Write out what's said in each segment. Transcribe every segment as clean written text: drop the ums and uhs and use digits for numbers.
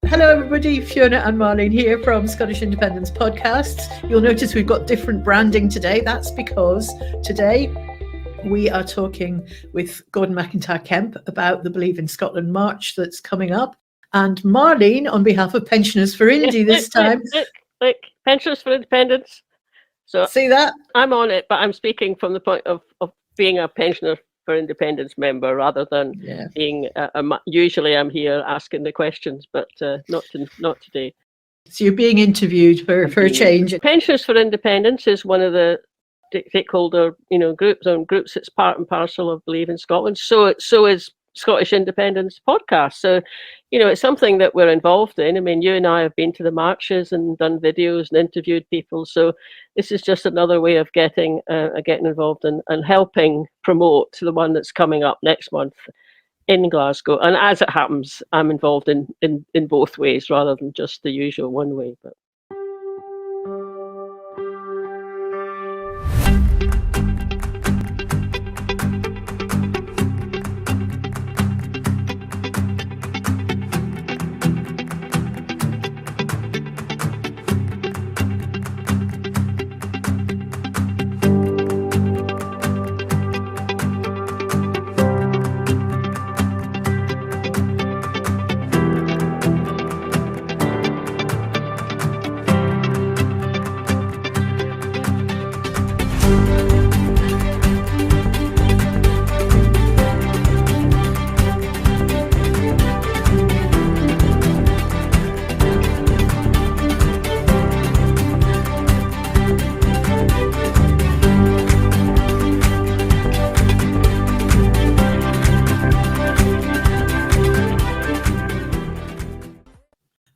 Hello everybody, Fiona and Marlene here from Scottish Independence Podcasts. You'll notice we've got different branding today. That's because today we are talking with Gordon MacIntyre-Kemp about the Believe in Scotland March that's coming up. And Marlene, on behalf of Pensioners for Indy this time. Look, Pensioners for Independence. So see that? I'm on it, but I'm speaking from the point of being a Pensioner for Independence member rather than being usually I'm here asking the questions, but not today. So you're being interviewed for a change. Pensioners for Independence is one of the stakeholder groups that's part and parcel of Believe in Scotland. So is Scottish Independence Podcast. So, it's something that we're involved in. I mean, you and I have been to the marches and done videos and interviewed people. So this is just another way of getting involved and helping promote the one that's coming up next month in Glasgow. And as it happens, I'm involved in both ways rather than just the usual one way. But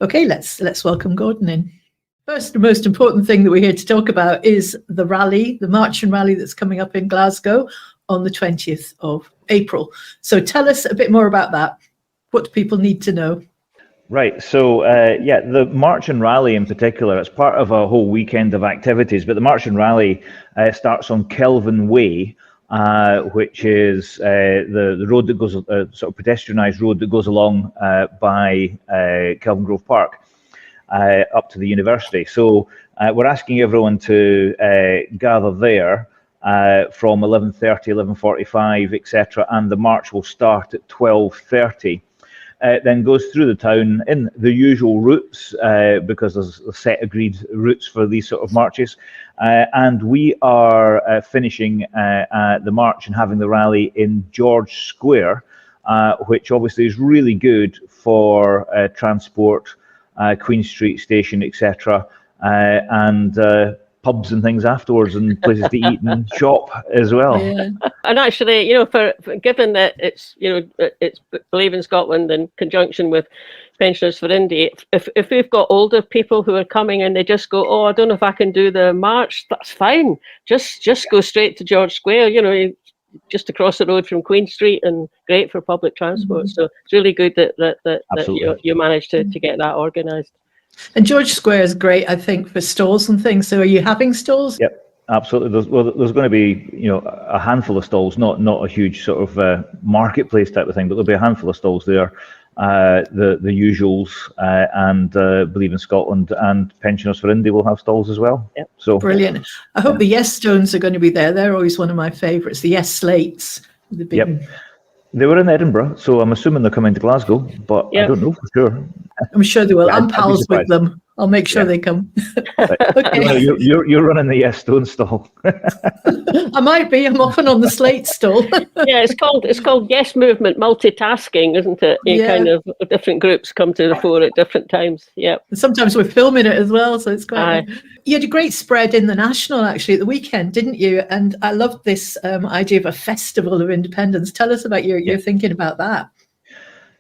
Okay, let's welcome Gordon in. First, the most important thing that we're here to talk about is the rally, the March and Rally that's coming up in Glasgow on the 20th of April. So tell us a bit more about that. What do people need to know? Right, so the March and Rally in particular, it's part of a whole weekend of activities, but the March and Rally starts on Kelvin Way, which is the road that goes, sort of pedestrianised road that goes along by Kelvin Grove Park up to the university. So we're asking everyone to gather there from 11:30, 11:45, etc., and the march will start at 12:30. Then goes through the town in the usual routes because there's a set agreed routes for these sort of marches. And we are finishing the march and having the rally in George Square, which obviously is really good for transport, Queen Street Station, etc., and pubs and things afterwards, and places to eat and shop as well. Yeah. And actually, for given that it's Believe in Scotland in conjunction with Pensioners for Indy, if we've got older people who are coming and they just go, oh, I don't know if I can do the march, that's fine. Just go straight to George Square, just across the road from Queen Street, and great for public transport. Mm-hmm. So it's really good that you managed to get that organised. And George Square is great, I think, for stalls and things. So are you having stalls? Yep, absolutely. There's going to be, a handful of stalls, not a huge sort of marketplace type of thing, but there'll be a handful of stalls there. The usuals and Believe in Scotland and Pensioners for Indy will have stalls as well. Yep. So brilliant. I hope the Yes Stones are going to be there. They're always one of my favourites. The Yes Slates. The big... Yep. They were in Edinburgh, so I'm assuming they're coming to Glasgow, but I don't know for sure. I'm sure they will. Yeah, I'm pals with them. I'll make sure they come. Okay. You're running the Yes Stone stall. I might be. I'm often on the Slate stall. Yeah, it's called Yes Movement multitasking, isn't it? Kind of different groups come to the fore at different times. Yeah. Sometimes we're filming it as well, so it's quite. You had a great spread in the National actually at the weekend, didn't you? And I loved this idea of a festival of independence. Tell us about your thinking about that.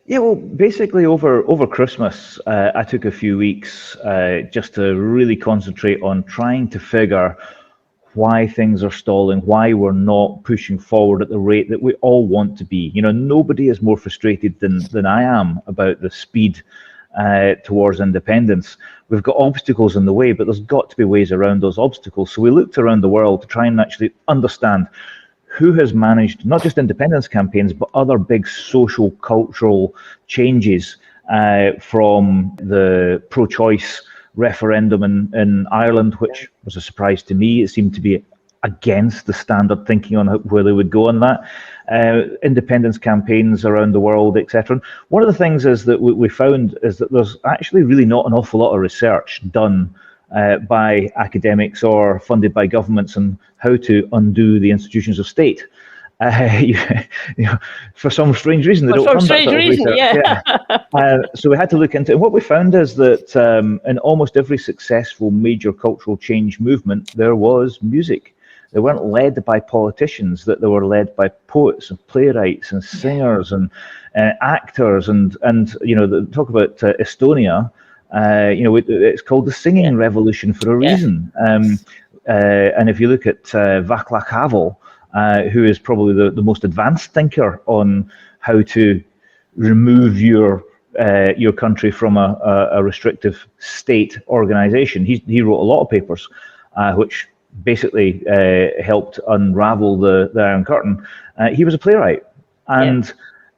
Yeah, well, basically over Christmas, I took a few weeks just to really concentrate on trying to figure why things are stalling, why we're not pushing forward at the rate that we all want to be. Nobody is more frustrated than I am about the speed towards independence. We've got obstacles in the way, but there's got to be ways around those obstacles. So we looked around the world to try and actually understand who has managed not just independence campaigns, but other big social, cultural changes from the pro-choice referendum in Ireland, which was a surprise to me. It seemed to be against the standard thinking on where they would go on that. Independence campaigns around the world, etc. One of the things is that we found is that there's actually really not an awful lot of research done by academics or funded by governments on how to undo the institutions of state. For some strange reason, they don't fund that sort of research. So we had to look into it. And what we found is that in almost every successful major cultural change movement, there was music. They weren't led by politicians; that they were led by poets and playwrights and singers and actors. And talk about Estonia. It's called the singing revolution for a reason. And if you look at Václav Havel, who is probably the most advanced thinker on how to remove your country from a restrictive state organization, he wrote a lot of papers, which basically helped unravel the Iron Curtain. He was a playwright, and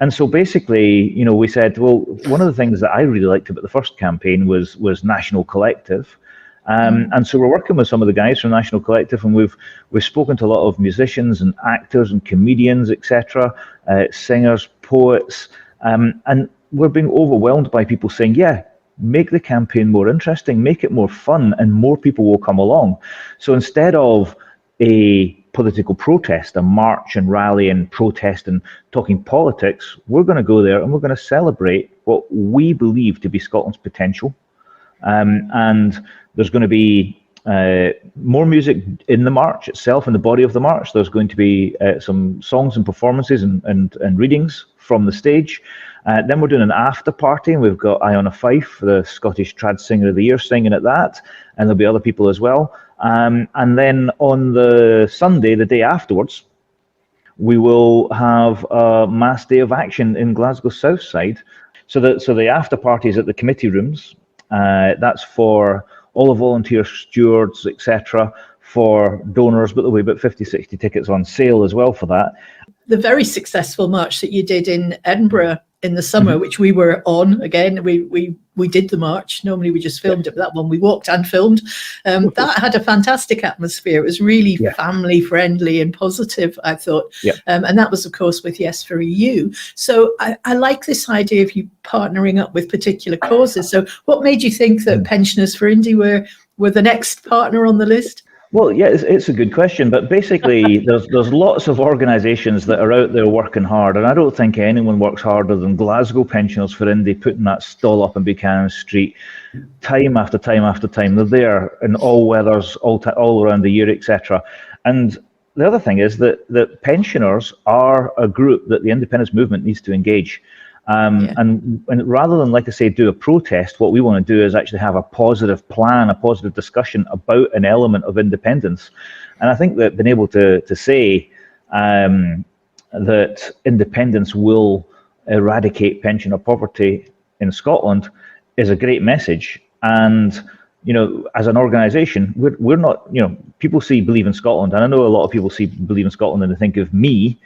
so basically, we said, well, one of the things that I really liked about the first campaign was National Collective. And so we're working with some of the guys from National Collective, and we've spoken to a lot of musicians and actors and comedians, etc., singers, poets, and we're being overwhelmed by people saying, make the campaign more interesting, make it more fun, and more people will come along. So instead of a political protest, a march and rally and protest and talking politics, we're going to go there and we're going to celebrate what we believe to be Scotland's potential. And there's going to be more music in the march itself, in the body of the march. There's going to be some songs and performances and readings from the stage. Then we're doing an after party, and we've got Iona Fife, the Scottish Trad Singer of the Year, singing at that, and there'll be other people as well. And then on the Sunday, the day afterwards, we will have a mass day of action in Glasgow South Side. So the after party is at the committee rooms. That's for all the volunteer stewards, etc., for donors, but there'll be about 50, 60 tickets on sale as well for that. The very successful march that you did in Edinburgh in the summer, which we were on, again, we did the march. Normally we just filmed it, but that one we walked and filmed. That had a fantastic atmosphere. It was really family friendly and positive, I thought. And that was, of course, with Yes for EU. So I like this idea of you partnering up with particular causes. So what made you think that Pensioners for Indy were the next partner on the list? Well, yeah, it's a good question, but basically there's lots of organisations that are out there working hard, and I don't think anyone works harder than Glasgow Pensioners for Indy, putting that stall up in Buchanan Street time after time after time. They're there in all weathers, all around the year, etc. And the other thing is that pensioners are a group that the independence movement needs to engage. And rather than, like I say, do a protest, what we want to do is actually have a positive plan, a positive discussion about an element of independence. And I think that being able to say that independence will eradicate pensioner poverty in Scotland is a great message. And as an organisation, we're not, people see Believe in Scotland, and I know a lot of people see Believe in Scotland and they think of me,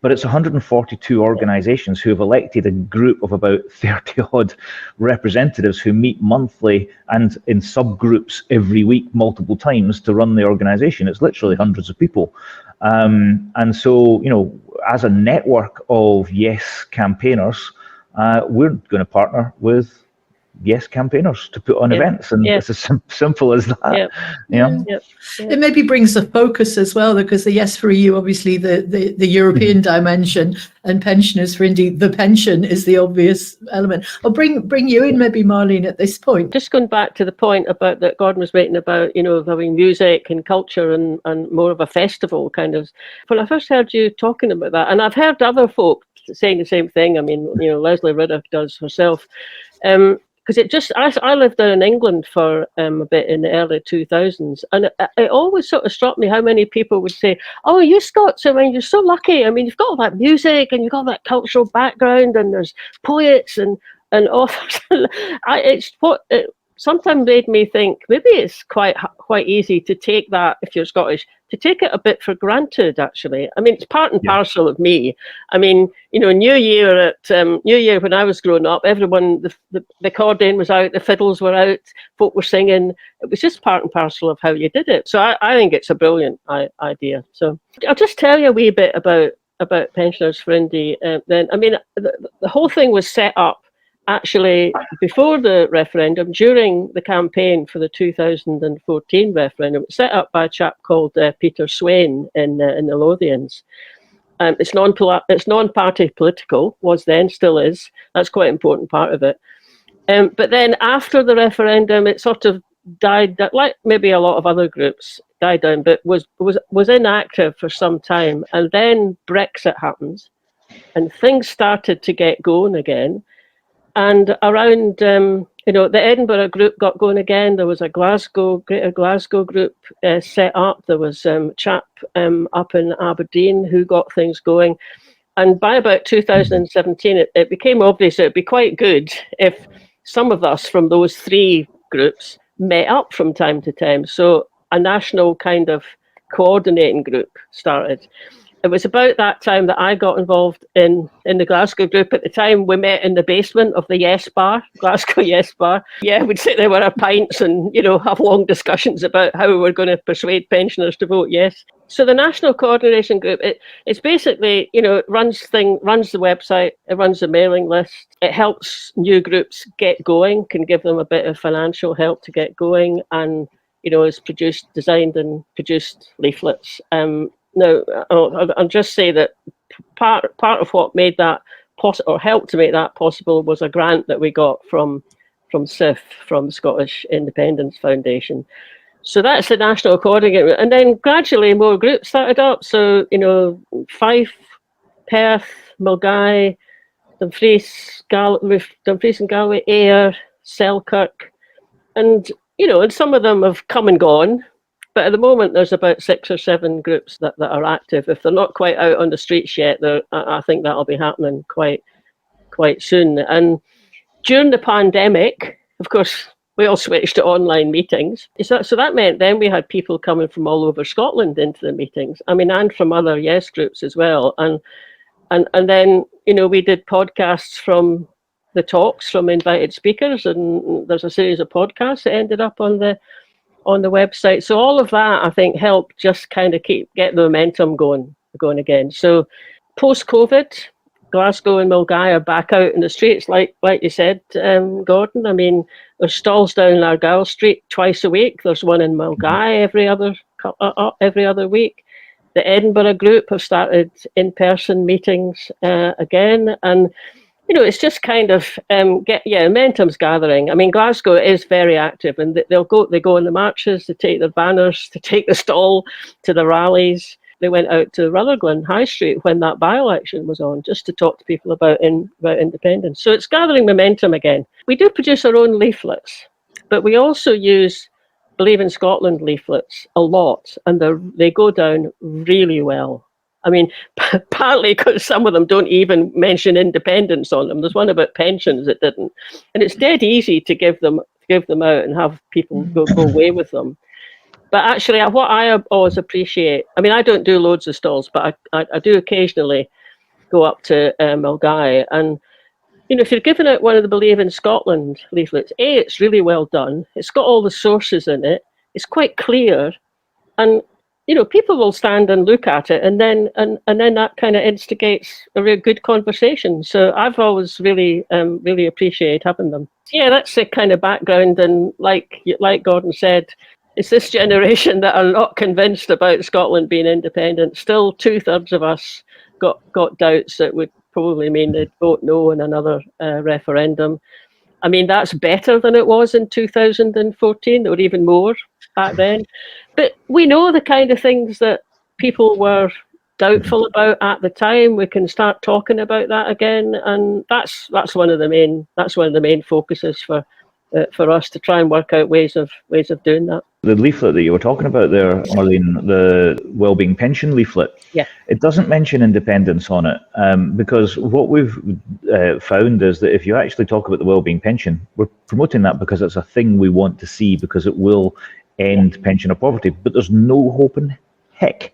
but it's 142 organisations who have elected a group of about 30-odd representatives who meet monthly and in subgroups every week multiple times to run the organisation. It's literally hundreds of people. And so, as a network of Yes campaigners, we're going to partner with Yes campaigners to put on events, and it's as simple as that. It maybe brings the focus as well, because the Yes for EU, obviously the European dimension, and Pensioners for Indy, the pension is the obvious element. I'll bring you in, maybe Marlene, at this point. Just going back to the point about that Gordon was making about having music and culture and more of a festival kind of. When I first heard you talking about that, and I've heard other folk saying the same thing. I mean, Leslie Riddoch does herself. Because I lived down in England for a bit in the early 2000s, and it always sort of struck me how many people would say, "Oh, you Scots, I mean, you're so lucky. I mean, you've got all that music and you've got that cultural background, and there's poets and authors." sometimes made me think maybe it's quite easy to take that, if you're Scottish, to take it a bit for granted, actually. I mean, it's part and parcel of me. I mean, New Year when I was growing up, everyone, the accordion was out, the fiddles were out, folk were singing. It was just part and parcel of how you did it. So I think it's a brilliant idea. So I'll just tell you a wee bit about Pensioners for Indie. Then, I mean, the whole thing was set up actually before the referendum, during the campaign for the 2014 referendum. It was set up by a chap called Peter Swain in the Lothians. It's non-party political, was then, still is. That's quite an important part of it. But then after the referendum, it sort of died, like maybe a lot of other groups, died down, but was inactive for some time. And then Brexit happened, and things started to get going again. And around, the Edinburgh group got going again. There was a Greater Glasgow group set up. There was a chap up in Aberdeen who got things going. And by about 2017, it became obvious that it would be quite good if some of us from those three groups met up from time to time. So a national kind of coordinating group started. It was about that time that I got involved in the Glasgow group. At the time, we met in the basement of the Yes Bar, Glasgow Yes Bar. Yeah, we'd sit there with our pints and, have long discussions about how we were going to persuade pensioners to vote yes. So the National Coordination Group, it's basically, it runs the website, it runs the mailing list, it helps new groups get going, can give them a bit of financial help to get going, and, has designed and produced leaflets. Now, I'll just say that part of what made that possible, or helped to make that possible, was a grant that we got from SIF, from the Scottish Independence Foundation. So that's the National Coordinating, and then gradually more groups started up. So, Fife, Perth, Mulgai, Dumfries and Galway, Ayr, Selkirk, and and some of them have come and gone. But at the moment, there's about 6 or 7 groups that are active. If they're not quite out on the streets yet, I think that'll be happening quite soon. And during the pandemic, of course, we all switched to online meetings. So that meant then we had people coming from all over Scotland into the meetings. I mean, and from other Yes groups as well. And then, we did podcasts from the talks from invited speakers, and there's a series of podcasts that ended up on the website. So all of that, I think, helped just kind of get the momentum going again. So post-COVID, Glasgow and Mulgai are back out in the streets, like you said, Gordon. I mean, there's stalls down Argyll Street twice a week. There's one in Mulgai every other week. The Edinburgh group have started in-person meetings again, and it's just kind of momentum's gathering. I mean, Glasgow is very active, and they go in the marches, they take their banners, they take the stall to the rallies. They went out to Rutherglen High Street when that by-election was on, just to talk to people about independence. So it's gathering momentum again. We do produce our own leaflets, but we also use Believe in Scotland leaflets a lot, and they go down really well. I mean, partly because some of them don't even mention independence on them. There's one about pensions that didn't, and it's dead easy to give them out and have people go away with them. But actually, what I always appreciate, I mean, I don't do loads of stalls, but I do occasionally go up to Mulgai, and if you're giving out one of the Believe in Scotland leaflets, it's really well done. It's got all the sources in it. It's quite clear, and people will stand and look at it, and then that kind of instigates a really good conversation. So I've always really appreciated having them. Yeah, that's the kind of background, and like Gordon said, it's this generation that are not convinced about Scotland being independent. Still, 2/3 of us got doubts that would probably mean they'd vote no in another referendum. I mean, that's better than it was in 2014, or even more back then. But we know the kind of things that people were doubtful about at the time. We can start talking about that again, and that's one of the main focuses for us, to try and work out ways of doing that. The leaflet that you were talking about there, Marlene, the wellbeing pension leaflet, it doesn't mention independence on it, because what we've found is that if you actually talk about the wellbeing pension, we're promoting that because it's a thing we want to see, because it will end pensioner poverty. But there's no hope in heck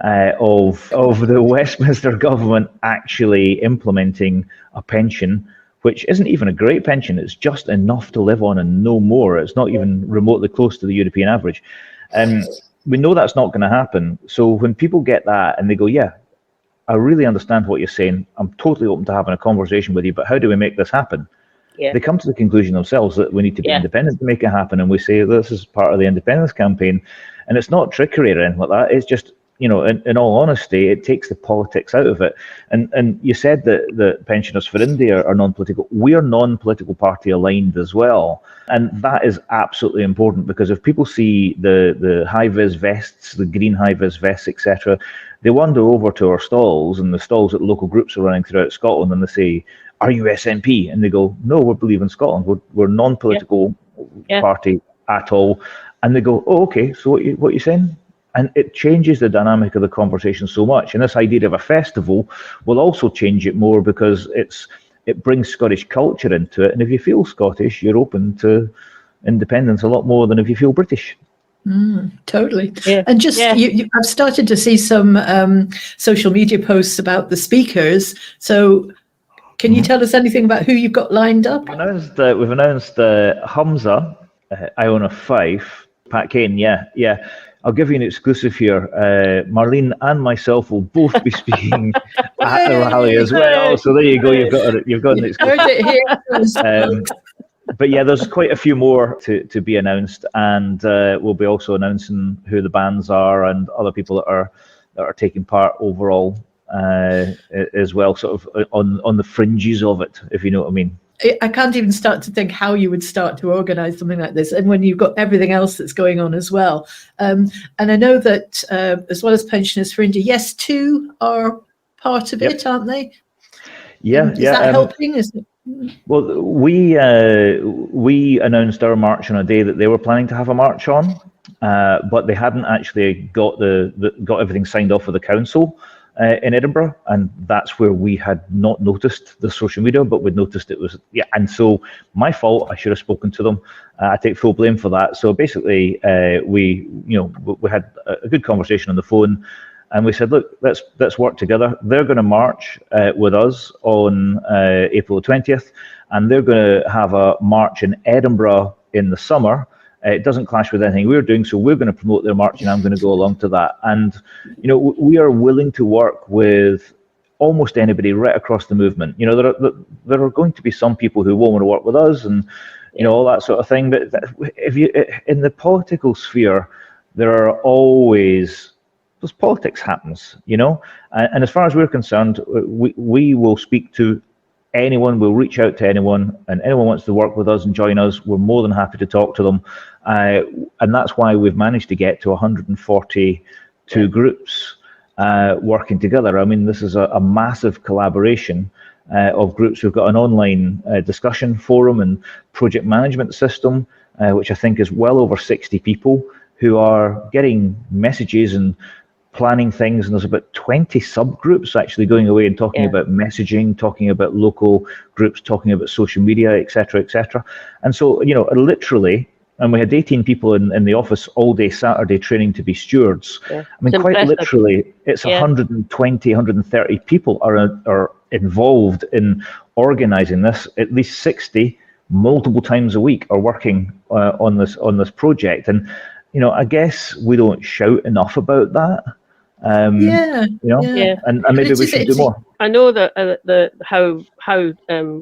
of the Westminster government actually implementing a pension which isn't even a great pension. It's just enough to live on and no more. It's not even remotely close to the European average. We know that's not going to happen. So when people get that and they go, yeah, I really understand what you're saying, I'm totally open to having a conversation with you, but how do we make this happen? They come to the conclusion themselves that we need to be independent to make it happen. And we say, this is part of the independence campaign. And it's not trickery or anything like that. It's just, you know, in all honesty, it takes the politics out of it. And you said that the pensioners for India are non-political. We are non-political party aligned as well. And that is absolutely important, because if people see the high-vis vests, the green high-vis vests, etc., they wander over to our stalls, and the stalls that local groups are running throughout Scotland, and they say, are you SNP? And they go, no, we believe in Scotland. We're non-political party at all. And they go, oh, okay, so what are you saying? And it changes the dynamic of the conversation so much. And this idea of a festival will also change it more, because it brings Scottish culture into it. And if you feel Scottish, you're open to independence a lot more than if you feel British. Totally. And just I've started to see some social media posts about the speakers. So can you tell us anything about who you've got lined up? We've announced Humza, Iona Fife, Pat Kane, I'll give you an exclusive here. Marlene and myself will both be speaking at the rally as well. So there you go. You've got an exclusive. But yeah, there's quite a few more to be announced, and we'll be also announcing who the bands are and other people that are taking part overall as well, sort of on the fringes of it, if you know what I mean. I can't even start to think how you would start to organise something like this, and when you've got everything else that's going on as well. And I know that as well as Pensioners for India, Yes Too are part of it, aren't they? Is that helping? Is it? Well, we announced our march on a day that they were planning to have a march on, but they hadn't actually got everything signed off with the council in Edinburgh, and that's where we had not noticed the social media, but we'd noticed it was and so my fault. I should have spoken to them. I take full blame for that. So basically, we had a good conversation on the phone, and we said, look, let's work together. They're going to march with us on April 20th, and they're going to have a march in Edinburgh in the summer. It doesn't clash with anything we're doing, so we're going to promote their march, and I'm going to go along to that. And we are willing to work with almost anybody right across the movement. There are going to be some people who won't want to work with us, and all that sort of thing. But if you in the political sphere, there are always those politics happens, And as far as we're concerned, we will speak to anyone, will reach out to anyone, and anyone wants to work with us and join us, we're more than happy to talk to them. And that's why we've managed to get to 142 groups working together. I mean, this is a massive collaboration of groups. We've got an online discussion forum and project management system, which I think is well over 60 people who are getting messages and planning things, and there's about 20 subgroups actually going away and talking about messaging, talking about local groups, talking about social media, etc., etc. And so, literally, and we had 18 people in the office all day Saturday training to be stewards. I mean, quite impressive. Literally, it's 120, 130 people are involved in organising this. At least 60, multiple times a week, are working on this project. And I guess we don't shout enough about that. And maybe we should do more. I know that how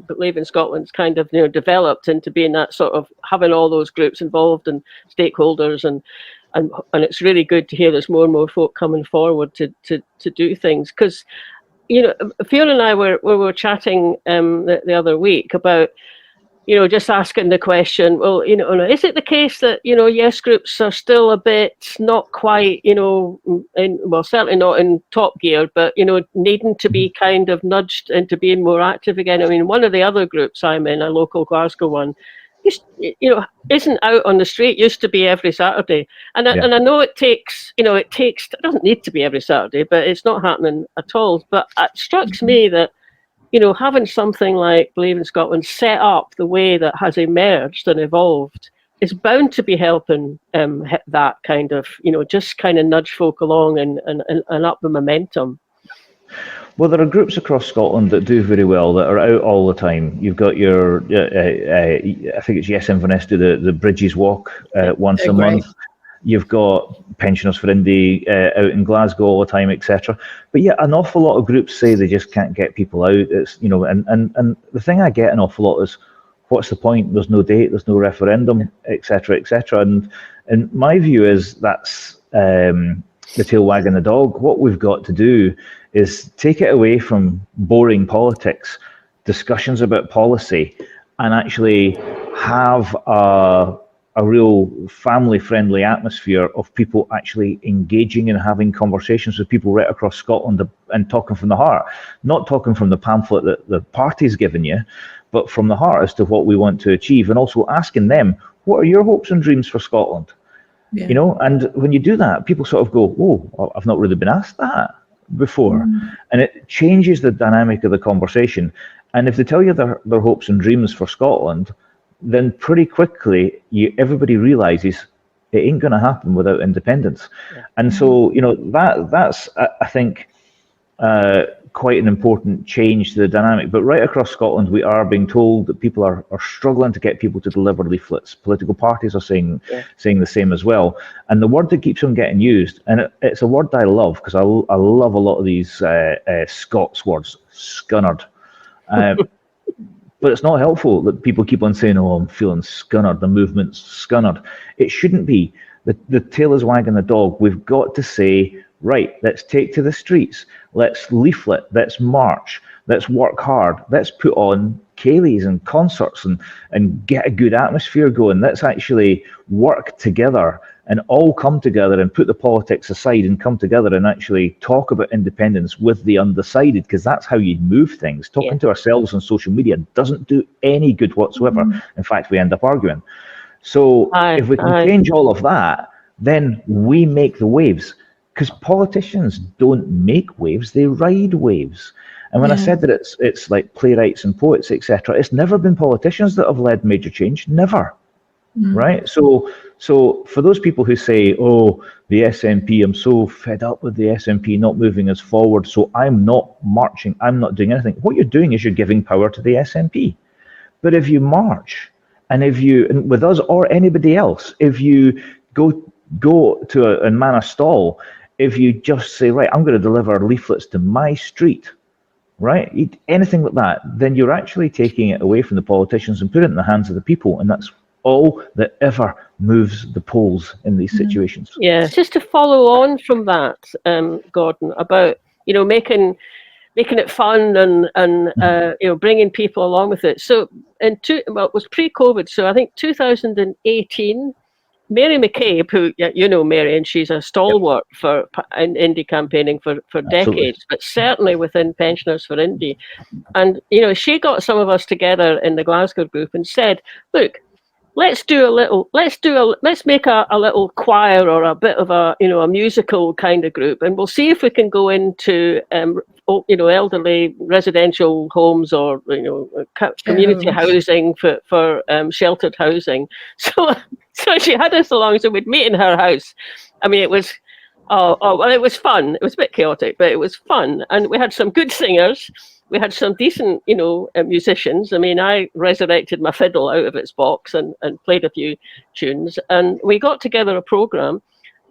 Believe in Scotland's kind of developed into being that sort of having all those groups involved and stakeholders, and it's really good to hear there's more and more folk coming forward to do things, because Fiona and I were chatting the other week about just asking the question, well, is it the case that, yes groups are still a bit not quite, certainly not in top gear, but, needing to be kind of nudged into being more active again. I mean, one of the other groups I'm in, a local Glasgow one, isn't out on the street. Used to be every Saturday, and I know it takes it doesn't need to be every Saturday, but it's not happening at all. But it strikes me that having something like Believe in Scotland set up the way that has emerged and evolved is bound to be helping that kind of just kind of nudge folk along and up the momentum. Well, there are groups across Scotland that do very well, that are out all the time. You've got your, I think it's Yes Inverness do the Bridges Walk once a month. You've got Pensioners for Indy out in Glasgow all the time, etc. But yeah, an awful lot of groups say they just can't get people out. It's and the thing I get an awful lot is, what's the point? There's no date, there's no referendum, etc., etc. And my view is that's the tail wagging the dog. What we've got to do is take it away from boring politics, discussions about policy, and actually have a real family-friendly atmosphere of people actually engaging and having conversations with people right across Scotland and talking from the heart, not talking from the pamphlet that the party's given you, but from the heart as to what we want to achieve, and also asking them, what are your hopes and dreams for Scotland? Yeah. And when you do that, people sort of go, oh, I've not really been asked that before. And it changes the dynamic of the conversation. And if they tell you their hopes and dreams for Scotland, then pretty quickly everybody realizes it ain't going to happen without independence. And so that's I think quite an important change to the dynamic. But right across Scotland, we are being told that people are struggling to get people to deliver leaflets. Political parties are saying the same as well. And the word that keeps on getting used, and it's a word I love, because I love a lot of these Scots words, scunnered. But it's not helpful that people keep on saying, oh, I'm feeling scunnered, the movement's scunnered. It shouldn't be. The tail is wagging the dog. We've got to say, right, let's take to the streets, let's leaflet, let's march, let's work hard, let's put on ceilidhs and concerts and get a good atmosphere going. Let's actually work together and all come together and put the politics aside and come together and actually talk about independence with the undecided, because that's how you move things. Talking to ourselves on social media doesn't do any good whatsoever. In fact, we end up arguing. So if we can change all of that, then we make the waves. Because politicians don't make waves, they ride waves. And when I said that it's like playwrights and poets, etc., it's never been politicians that have led major change, never. Right? So for those people who say, oh, the SNP, I'm so fed up with the SNP not moving us forward, so I'm not marching, I'm not doing anything. What you're doing is you're giving power to the SNP. But if you march, and with us or anybody else, if you go to and man a stall, if you just say, right, I'm going to deliver leaflets to my street, right, anything like that, then you're actually taking it away from the politicians and put it in the hands of the people, and that's all that ever moves the polls in these situations. Yeah, just to follow on from that, Gordon, about making it fun and bringing people along with it. So it was pre-COVID, so I think 2018. Mary McCabe, who Mary, and she's a stalwart for Indy campaigning for decades, but certainly within Pensioners for Indy. And she got some of us together in the Glasgow group and said, "Look, let's make a little choir or a bit of a musical kind of group, and we'll see if we can go into elderly residential homes or community housing for sheltered housing." So she had us along, so we'd meet in her house. I mean, it was it was fun. It was a bit chaotic, but it was fun, and we had some good singers. We had some decent, musicians. I mean, I resurrected my fiddle out of its box and played a few tunes, and we got together a program,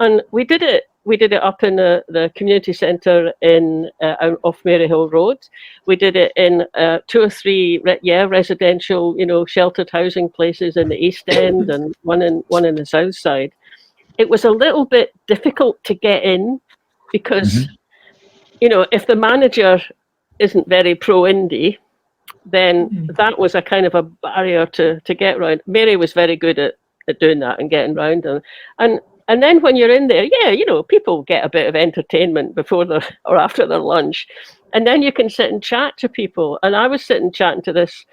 and we did it. We did it up in the community centre off Maryhill Road. We did it in 2 or 3 residential, sheltered housing places in the East End and one in the South Side. It was a little bit difficult to get in because, if the manager isn't very pro-indie, then that was a kind of a barrier to get round. Mary was very good at doing that and getting round. And then when you're in there, people get a bit of entertainment before or after their lunch. And then you can sit and chat to people. And I was sitting chatting to this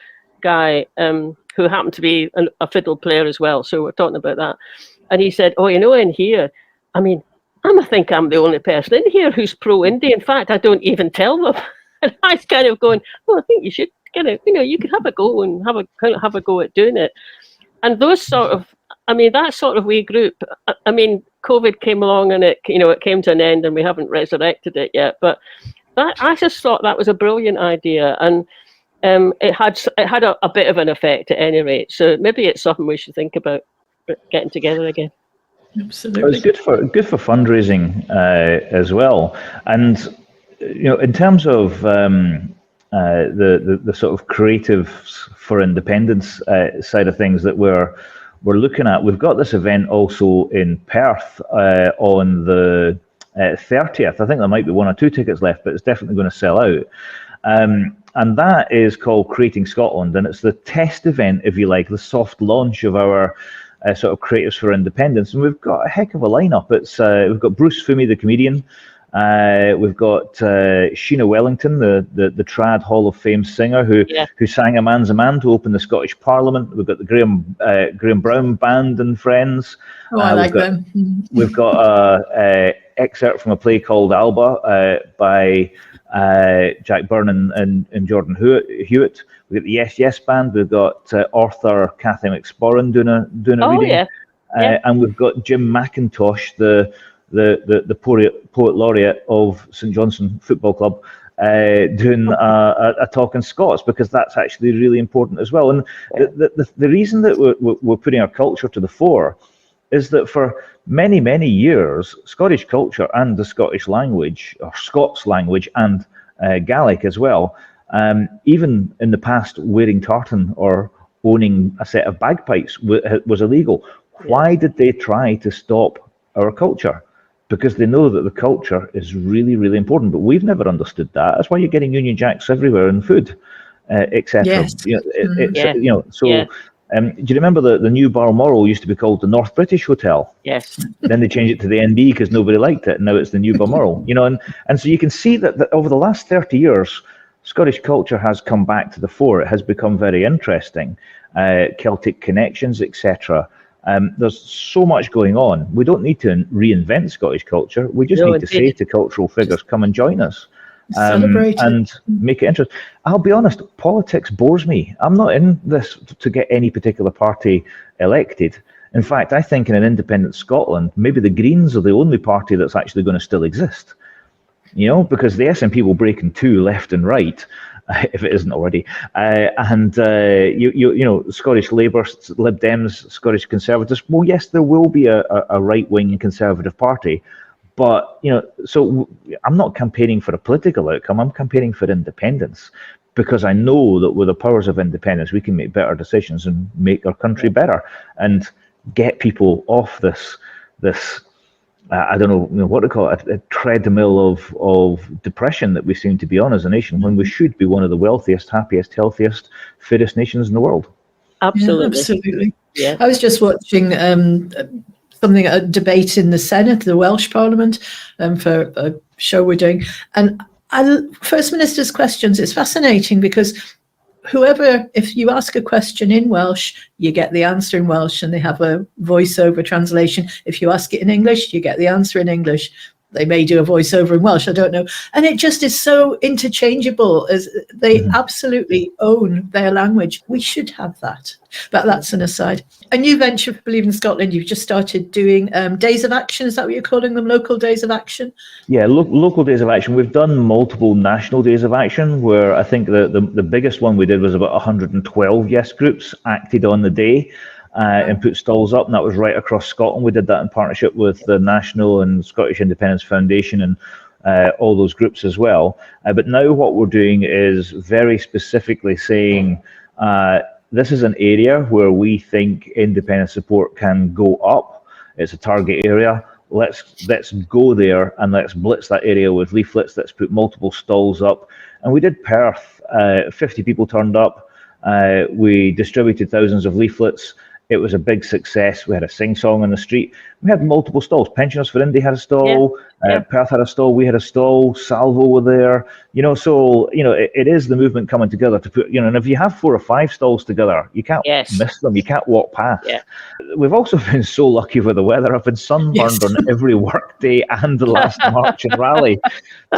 guy who happened to be a fiddle player as well. So we're talking about that. And he said, oh, in here, I mean, I think I'm the only person in here who's pro-indie. In fact, I don't even tell them. And I was kind of going, well, I think you should you could have a go and have a go at doing it. And those sort of, that sort of wee group, COVID came along and it came to an end and we haven't resurrected it yet. But I just thought that was a brilliant idea. And it had a bit of an effect at any rate. So maybe it's something we should think about getting together again. Absolutely. It's good for fundraising as well. And in terms of the sort of creatives for independence side of things that we're looking at, we've got this event also in Perth on the 30th. I think there might be 1 or 2 tickets left, but it's definitely going to sell out. And that is called Creating Scotland, and it's the test event, if you like, the soft launch of our sort of creatives for independence. And we've got a heck of a lineup. We've got Bruce Fumi, the comedian. We've got Sheena Wellington, the Trad Hall of Fame singer who sang A Man's a Man to open the Scottish Parliament. We've got the Graham Brown Band and Friends. Oh, I like them. We've got an excerpt from a play called Alba by Jack Byrne and Jordan Hewitt. We've got the Yes Yes Band. We've got author Cathy McSporran doing a reading. And we've got Jim McIntosh, the poet laureate of St Johnstone Football Club, doing a talk in Scots, because that's actually really important as well. And the reason that we're putting our culture to the fore is that for many, many years, Scottish culture and the Scottish language, or Scots language and Gaelic as well, even in the past, wearing tartan or owning a set of bagpipes was illegal. Why did they try to stop our culture? Because they know that the culture is really, really important. But we've never understood that. That's why you're getting Union Jacks everywhere in food, etc. Yes. Do you remember the new Balmoral used to be called the North British Hotel? Yes. Then they changed it to the NB because nobody liked it, and now it's the new Balmoral. And so you can see that over the last 30 years, Scottish culture has come back to the fore. It has become very interesting. Celtic connections, etc. There's so much going on. We don't need to reinvent Scottish culture. We just need to say to cultural figures, come and join us. Celebrate and make it interesting. I'll be honest, politics bores me. I'm not in this to get any particular party elected. In fact, I think in an independent Scotland, maybe the Greens are the only party that's actually going to still exist. Because the SNP will break in two, left and right, if it isn't already. Scottish Labour, Lib Dems, Scottish Conservatives. Well, yes, there will be a right-wing Conservative party. But, so I'm not campaigning for a political outcome. I'm campaigning for independence, because I know that with the powers of independence, we can make better decisions and make our country better and get people off this I don't know what to call it, a treadmill of depression that we seem to be on as a nation, when we should be one of the wealthiest, happiest, healthiest, fittest nations in the world. Absolutely. Yeah, absolutely. Yeah. I was just watching a debate in the Senate, the Welsh Parliament, for a show we're doing. And First Minister's questions, it's fascinating because if you ask a question in Welsh, you get the answer in Welsh, and they have a voiceover translation. If you ask it in English, you get the answer in English. They may do a voiceover in Welsh, I don't know. And it just is so interchangeable, as they absolutely own their language. We should have that. But that's an aside. A new venture for Believe in Scotland, you've just started doing days of action. Is that what you're calling them? Local days of action? Yeah, local days of action. We've done multiple national days of action, where I think the biggest one we did was about 112 yes groups acted on the day. And put stalls up, and that was right across Scotland. We did that in partnership with the National and Scottish Independence Foundation and all those groups as well. But now what we're doing is very specifically saying this is an area where we think independence support can go up. It's a target area. Let's go there and let's blitz that area with leaflets. Let's put multiple stalls up. And we did Perth. 50 people turned up. We distributed thousands of leaflets. It was a big success. We had a sing-song on the street. We had multiple stalls. Pensioners for Indy had a stall. Perth had a stall, we had a stall, Salvo were there, so, it is the movement coming together to put, and if you have 4 or 5 stalls together, you can't miss them, you can't walk past. Yeah. We've also been so lucky with the weather. I've been sunburned on every work day and the last March and rally.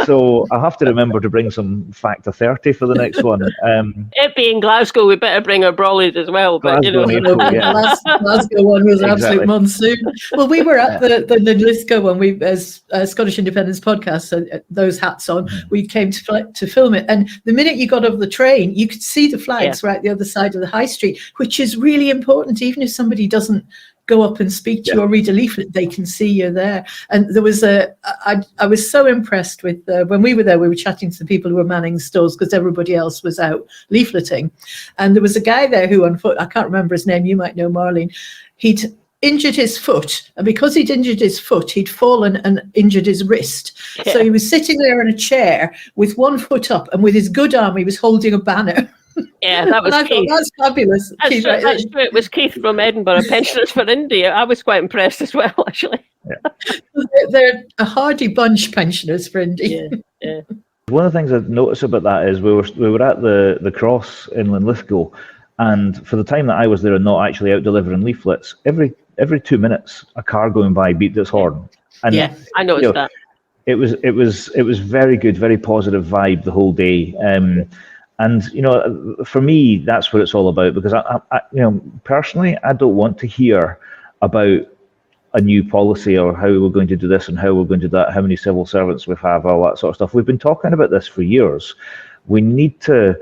So I'll have to remember to bring some Factor 30 for the next one. It being Glasgow, we better bring our brollies as well. But Glasgow in April, the last Glasgow one was an absolute monsoon. Well, we were at the Linlithgow one. We, as Scottish Independence podcast, so those hats on, we came to film it. And the minute you got off the train, you could see the flags right the other side of the high street, which is really important. Even if somebody doesn't go up and speak to you or read a leaflet, they can see you're there. And there was I was so impressed with when we were there, we were chatting to the people who were manning stalls because everybody else was out leafleting. And there was a guy there who on foot, I can't remember his name, you might know Marlene, he'd injured his foot, and because he'd injured his foot, he'd fallen and injured his wrist. So he was sitting there in a chair with one foot up, and with his good arm he was holding a banner. Yeah, that was Keith. That's fabulous. That's true. It was Keith from Edinburgh, Pensioners for India. I was quite impressed as well, actually. They're a hardy bunch, Pensioners for India. Yeah. One of the things I've noticed about that is we were at the cross in Linlithgow, and for the time that I was there and not actually out delivering leaflets, every 2 minutes a car going by beat its horn. And I noticed that. It was very good, very positive vibe the whole day. And for me, that's what it's all about, because I personally, I don't want to hear about a new policy or how we're going to do this and how we're going to do that, how many civil servants we have, all that sort of stuff. We've been talking about this for years. We need to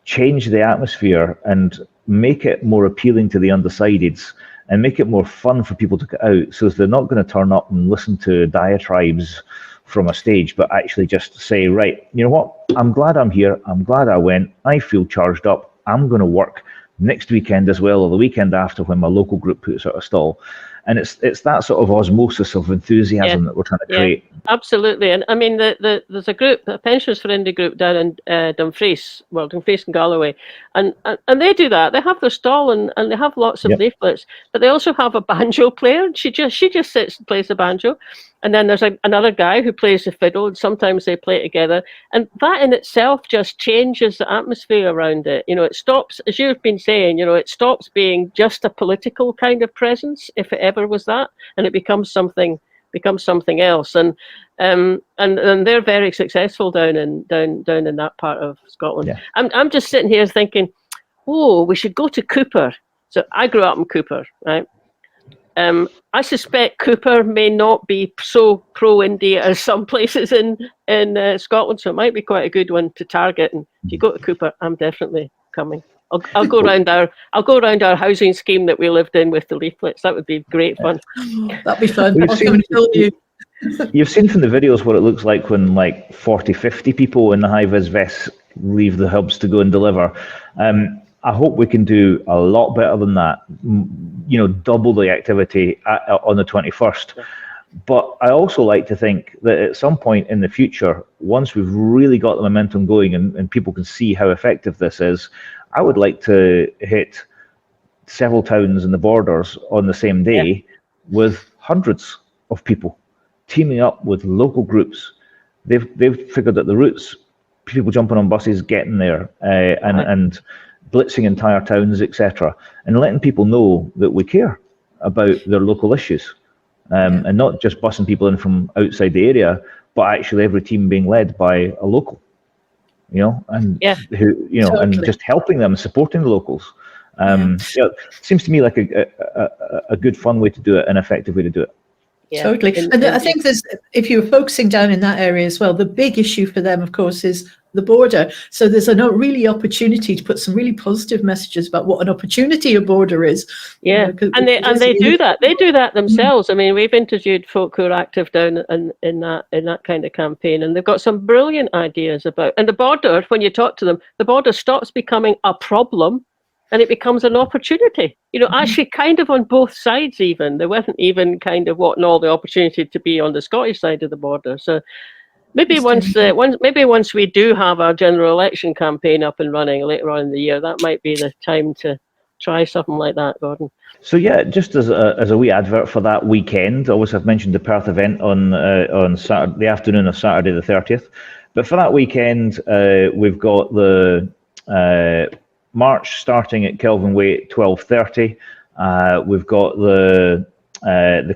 change the atmosphere and make it more appealing to the undecideds and make it more fun for people to get out, so they're not going to turn up and listen to diatribes from a stage, but actually just say, right, you know what, I'm glad I'm here, I'm glad I went, I feel charged up, I'm going to work next weekend as well, or the weekend after when my local group puts out a stall. And it's that sort of osmosis of enthusiasm that we're trying to create. Absolutely. And I mean, there's a group, a Pensioners for India group down in Dumfries and Galloway, and they do that. They have their stall and they have lots of leaflets, but they also have a banjo player. She just sits and plays the banjo. And then there's another guy who plays the fiddle, and sometimes they play together. And that in itself just changes the atmosphere around it. It stops, as you've been saying, it stops being just a political kind of presence, if it ever was that, and it becomes something else. And they're very successful down in that part of Scotland. Yeah. I'm just sitting here thinking, we should go to Cooper. So I grew up in Cooper, right? I suspect Cooper may not be so pro-India as some places in Scotland, so it might be quite a good one to target. And if you go to Cooper, I'm definitely coming. I'll go around our housing scheme that we lived in with the leaflets. That would be great fun. That'd be fun. You've seen from the videos what it looks like when 40, 50 people in the high-vis vests leave the hubs to go and deliver. I hope we can do a lot better than that, double the activity on the 21st. But I also like to think that at some point in the future, once we've really got the momentum going and people can see how effective this is, I would like to hit several towns in the borders on the same day with hundreds of people teaming up with local groups. They've figured out the routes, people jumping on buses, getting there, and blitzing entire towns, etc., and letting people know that we care about their local issues, and not just bussing people in from outside the area, but actually every team being led by a local, and and just helping them, supporting the locals. It seems to me like a good, fun way to do it, an effective way to do it. Yeah, totally. And I think if you're focusing down in that area as well, the big issue for them, of course, is the border. So there's a really opportunity to put some really positive messages about what an opportunity a border is. Yeah, and they do that. They do that themselves. I mean, we've interviewed folk who are active down in that kind of campaign, and they've got some brilliant ideas about. And the border, when you talk to them, the border stops becoming a problem, and it becomes an opportunity. Actually, kind of on both sides. Even there wasn't even kind of wanting all the opportunity to be on the Scottish side of the border. So maybe once we do have our general election campaign up and running later on in the year, that might be the time to try something like that, Gordon. So yeah, just as a wee advert for that weekend, obviously I've mentioned the Perth event on Saturday, the afternoon of Saturday the 30th. But for that weekend, we've got the march starting at Kelvin Way at 12:30. We've got the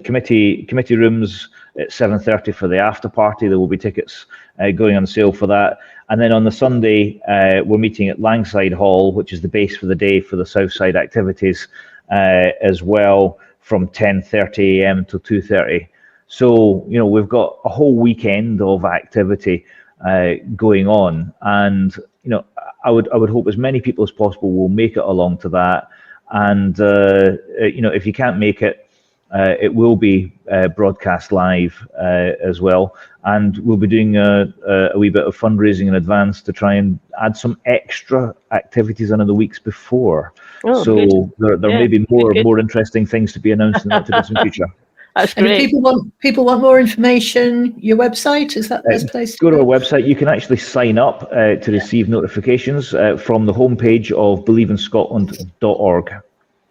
committee rooms at 7:30 for the after party. There will be tickets going on sale for that. And then on the Sunday, we're meeting at Langside Hall, which is the base for the day for the Southside activities, as well, from 10:30 a.m. till 2:30. So, you know, we've got a whole weekend of activity going on, and you know, I would hope as many people as possible will make it along to that. And you know, if you can't make it, it will be broadcast live as well, and we'll be doing a wee bit of fundraising in advance to try and add some extra activities on in the weeks before. Oh, so there may be more interesting things to be announced in the not-too-distant future. That's And great. if people want more information, your website, is that the best place? Go to our website. You can actually sign up to receive notifications from the homepage of believinscotland.org.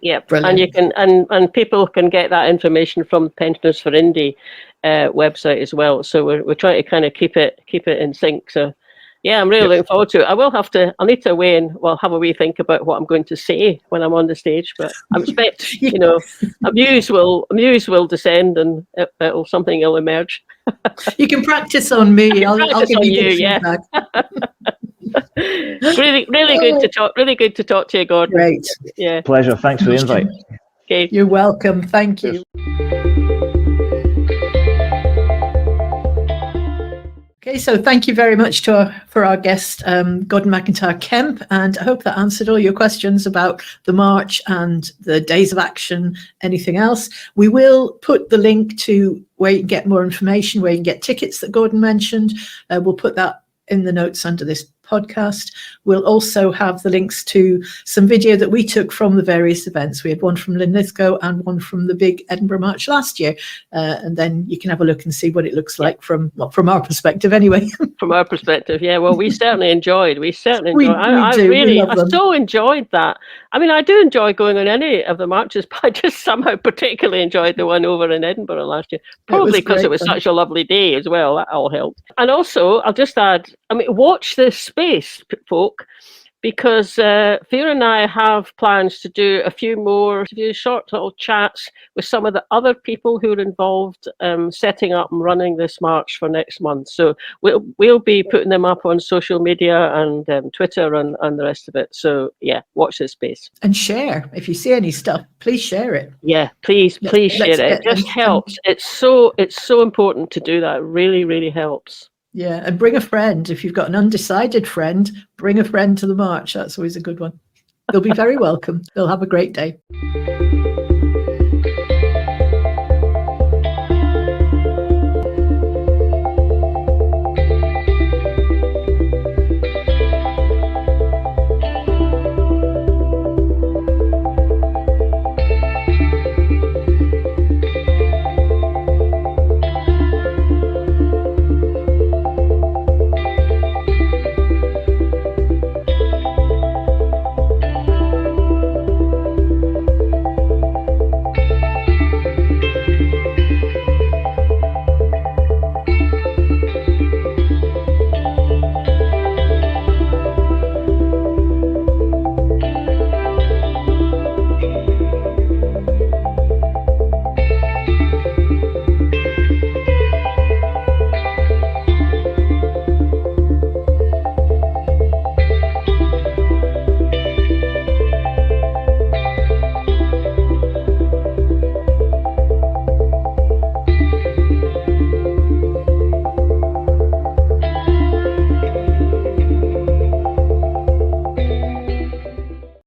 Yeah, Brilliant. and you can and people can get that information from the Pensioners for Indy website as well. So we're trying to kind of keep it in sync. So yeah, I'm really looking forward to it. I'll need to have a wee think about what I'm going to say when I'm on the stage. But I expect you know, a muse will descend and something will emerge. You can practice on me. I'll give you good feedback. Really good to talk. Really good to talk to you, Gordon. Great. Yeah. Pleasure. Thanks for the invite. Okay. You're welcome. Thank you. Okay, so thank you very much for our guest, Gordon MacIntyre-Kemp, and I hope that answered all your questions about the march and the days of action, anything else. We will put the link to where you can get more information, where you can get tickets that Gordon mentioned. We'll put that in the notes under this podcast. We'll also have the links to some video that we took from the various events. We had one from Linlithgow and one from the big Edinburgh March last year. And then you can have a look and see what it looks like from our perspective anyway. From our perspective, yeah. Well, we certainly enjoyed. I so enjoyed that. I mean, I do enjoy going on any of the marches, but I just somehow particularly enjoyed the one over in Edinburgh last year. Probably because it was such a lovely day as well. That all helped. And also, I'll just add, I mean, watch this space, folk, because Fiona and I have plans to do a few short little chats with some of the other people who are involved setting up and running this march for next month. So we'll be putting them up on social media and Twitter and the rest of it. So yeah, watch this space. And share. If you see any stuff, please share it. Yeah, please share it. It just helps. It's so important to do that. It really, really helps. Yeah, and bring a friend. If you've got an undecided friend, bring a friend to the march. That's always a good one. They'll be very welcome. They'll have a great day.